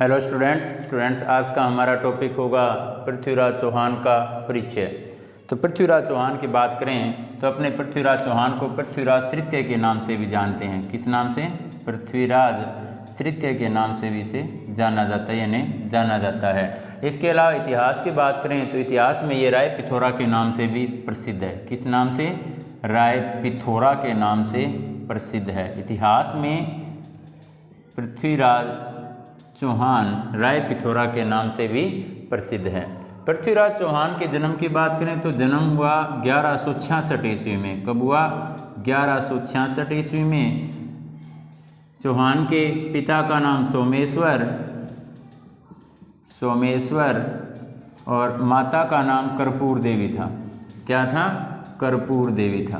Hello students आज का हमारा टॉपिक होगा पृथ्वीराज चौहान का परिचय। तो पृथ्वीराज चौहान की बात करें तो अपने पृथ्वीराज चौहान को पृथ्वीराज तृतीय के नाम से भी जानते हैं। किस नाम से? पृथ्वीराज तृतीय के नाम से भी इसे जाना जाता है, यानी जाना जाता है। इसके अलावा इतिहास की बात करें तो इतिहास में ये राय पिथौरा के नाम से भी प्रसिद्ध है। किस नाम से? राय पिथौरा के नाम से प्रसिद्ध है। इतिहास में पृथ्वीराज चौहान राय पिथौरा के नाम से भी प्रसिद्ध है। पृथ्वीराज चौहान के जन्म की बात करें तो जन्म हुआ 1166 ईस्वी में। कब हुआ? 1166 ईस्वी में। चौहान के पिता का नाम सोमेश्वर और माता का नाम कर्पूर देवी था। क्या था? कर्पूर देवी था।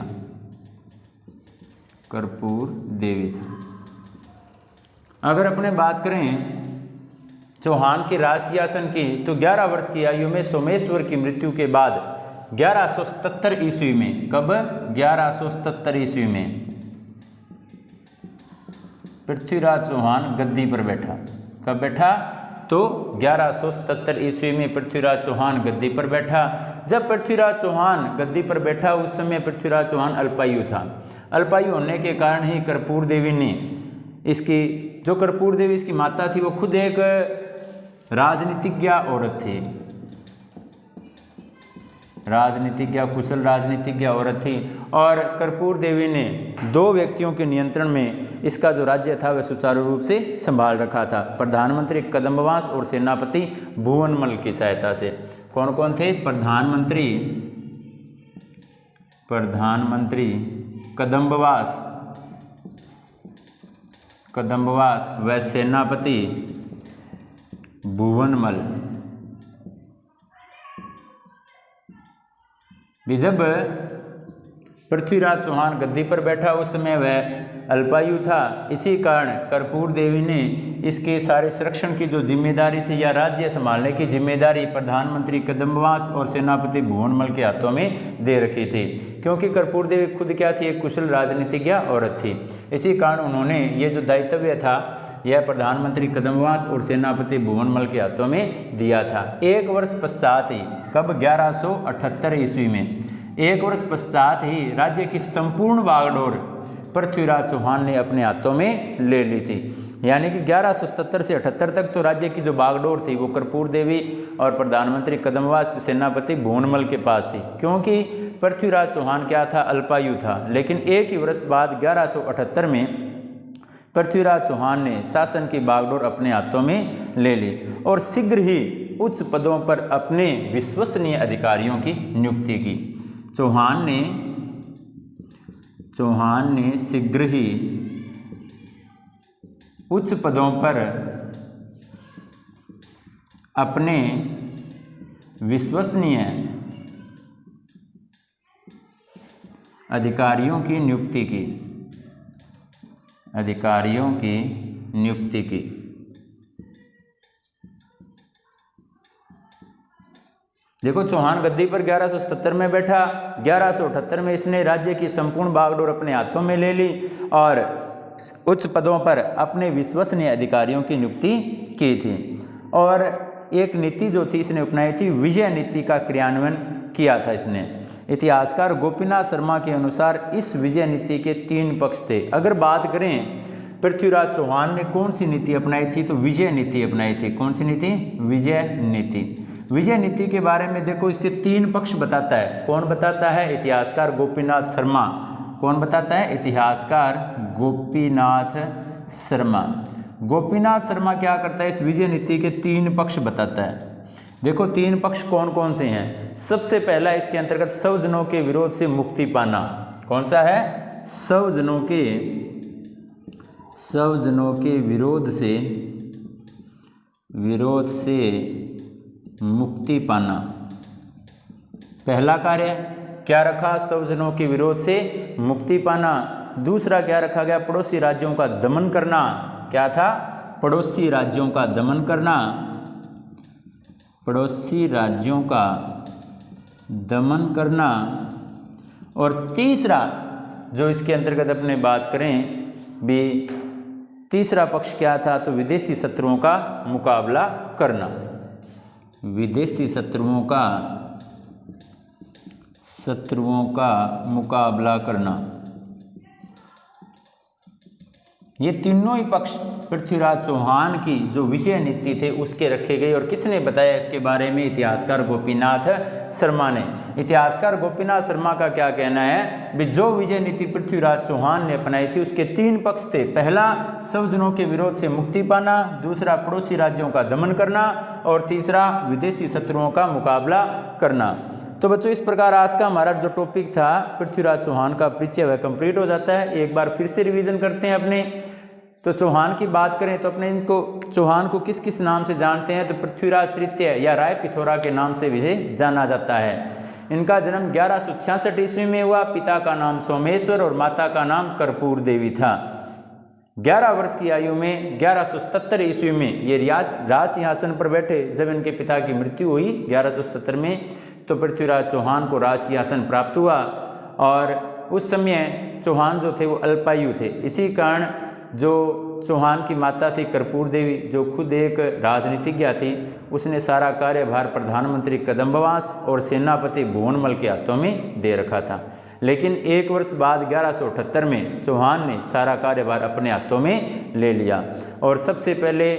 कर्पूर देवी था। अगर अपने बात करें चौहान के राज सिंहासन की तो 11 वर्ष की आयु में सोमेश्वर की मृत्यु के बाद 1177 ईस्वी में, कब? 1177 ईस्वी में पृथ्वीराज चौहान गद्दी पर बैठा। कब बैठा? तो 1177 ईस्वी में पृथ्वीराज चौहान गद्दी पर बैठा। जब पृथ्वीराज चौहान गद्दी पर बैठा उस समय पृथ्वीराज चौहान अल्पायु था। अल्पायु होने के कारण ही कर्पूर देवी ने जो कर्पूर देवी इसकी माता थी वो खुद एक राजनीतिज्ञ औरत थी, कुशल राजनीतिज्ञ औरत थी। और कर्पूर देवी ने 2 व्यक्तियों के नियंत्रण में इसका जो राज्य था वह सुचारू रूप से संभाल रखा था। प्रधानमंत्री कदम्बवास और सेनापति भुवनमल की सहायता से। कौन कौन थे? प्रधानमंत्री कदम्बवास व सेनापति भुवनमल। जब पृथ्वीराज चौहान गद्दी पर बैठा उस समय वह अल्पायु था। इसी कारण कर्पूर देवी ने इसके सारे संरक्षण की जो जिम्मेदारी थी या राज्य संभालने की जिम्मेदारी प्रधानमंत्री कदम्बवास और सेनापति भुवनमल के हाथों में दे रखी थी। क्योंकि कर्पूर देवी खुद क्या थी? एक कुशल राजनीतिज्ञ औरत थी। इसी कारण उन्होंने ये जो दायित्व था यह प्रधानमंत्री कदम्बवास और सेनापति भुवनमल के हाथों में दिया था। 1 वर्ष पश्चात ही, कब? 1178 ईस्वी में। 1 वर्ष पश्चात ही राज्य की संपूर्ण बागडोर पृथ्वीराज चौहान ने अपने हाथों में ले ली थी। यानी कि 1177 से 78 तक तो राज्य की जो बागडोर थी वो कर्पूर देवी और प्रधानमंत्री कदम्बवास सेनापति भुवनमल के पास थी। क्योंकि पृथ्वीराज चौहान क्या था? अल्पायु था। लेकिन 1 ही वर्ष बाद 1178 में पृथ्वीराज चौहान ने शासन की बागडोर अपने हाथों में ले ली और शीघ्र ही उच्च पदों पर अपने विश्वसनीय अधिकारियों की नियुक्ति की। चौहान ने शीघ्र ही उच्च पदों पर अपने विश्वसनीय अधिकारियों की नियुक्ति की। देखो, चौहान गद्दी पर 1177 में बैठा, 1178 में इसने राज्य की संपूर्ण बागडोर अपने हाथों में ले ली और उच्च पदों पर अपने विश्वसनीय अधिकारियों की नियुक्ति की थी। और एक नीति जो थी इसने अपनाई थी, विजय नीति का क्रियान्वयन किया था इसने। इतिहासकार गोपीनाथ शर्मा के अनुसार इस विजय नीति के 3 पक्ष थे। अगर बात करें पृथ्वीराज चौहान ने कौन सी नीति अपनाई थी तो विजय नीति अपनाई थी। कौन सी नीति? विजय नीति। विजय नीति के बारे में देखो, इसके 3 पक्ष बताता है। कौन बताता है? इतिहासकार गोपीनाथ शर्मा। कौन बताता है? इतिहासकार गोपीनाथ शर्मा। गोपीनाथ शर्मा क्या करता है? इस विजय नीति के 3 पक्ष बताता है। देखो, 3 पक्ष कौन कौन से हैं? सबसे पहला इसके अंतर्गत स्वजनों के विरोध से मुक्ति पाना। कौन सा है? स्वजनों के विरोध से मुक्ति पाना। पहला कार्य क्या रखा? स्वजनों के विरोध से मुक्ति पाना। दूसरा क्या रखा गया? पड़ोसी राज्यों का दमन करना। क्या था? पड़ोसी राज्यों का दमन करना। और तीसरा जो इसके अंतर्गत अपने बात करें भी तीसरा पक्ष क्या था, तो विदेशी शत्रुओं का मुकाबला करना, विदेशी शत्रुओं का मुकाबला करना। ये तीनों ही पक्ष पृथ्वीराज चौहान की जो विजय नीति थे उसके रखे गए। और किसने बताया इसके बारे में, इतिहासकार गोपीनाथ शर्मा ने। इतिहासकार गोपीनाथ शर्मा का क्या कहना है भी, जो विजय नीति पृथ्वीराज चौहान ने अपनाई थी उसके 3 पक्ष थे। पहला, स्वजनों के विरोध से मुक्ति पाना, दूसरा पड़ोसी राज्यों का दमन करना, और तीसरा विदेशी शत्रुओं का मुकाबला करना। तो बच्चों, इस प्रकार आज का हमारा जो टॉपिक था पृथ्वीराज चौहान का परिचय वह कंप्लीट हो जाता है। एक बार फिर से रिवीजन करते हैं अपने। तो चौहान की बात करें तो अपने इनको चौहान को किस किस नाम से जानते हैं, तो पृथ्वीराज तृतीय या राय पिथौरा के नाम से भी जाना जाता है। इनका जन्म 1166 ईस्वी में हुआ। पिता का नाम सोमेश्वर और माता का नाम कर्पूर देवी था। 11 वर्ष की आयु में 1177 ईस्वी में ये राज सिंहासन पर बैठे। जब इनके पिता की मृत्यु हुई 1177 में, तो पृथ्वीराज चौहान को राज सिंहासन प्राप्त हुआ। और उस समय चौहान जो थे वो अल्पायु थे। इसी कारण जो चौहान की माता थी कर्पूर देवी, जो खुद एक राजनीतिज्ञ थी, उसने सारा कार्यभार प्रधानमंत्री कदम्बवास और सेनापति भुवनमल के हाथों में दे रखा था। लेकिन 1 वर्ष बाद 1178 में चौहान ने सारा कार्यभार अपने हाथों में ले लिया। और सबसे पहले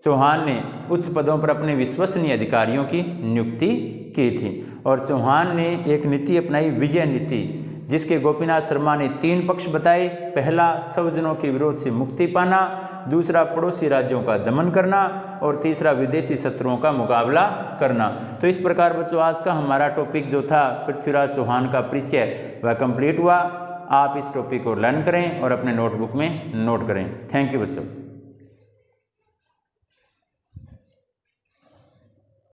चौहान ने उच्च पदों पर अपने विश्वसनीय अधिकारियों की नियुक्ति की थी। और चौहान ने एक नीति अपनाई, विजय नीति, जिसके गोपीनाथ शर्मा ने 3 पक्ष बताए। पहला, स्वजनों के विरोध से मुक्ति पाना, दूसरा पड़ोसी राज्यों का दमन करना, और तीसरा विदेशी शत्रुओं का मुकाबला करना। तो इस प्रकार बच्चों आज का हमारा टॉपिक जो था पृथ्वीराज चौहान का परिचय वह कंप्लीट हुआ। आप इस टॉपिक को लर्न करें और अपने नोटबुक में नोट करें। थैंक यू बच्चों।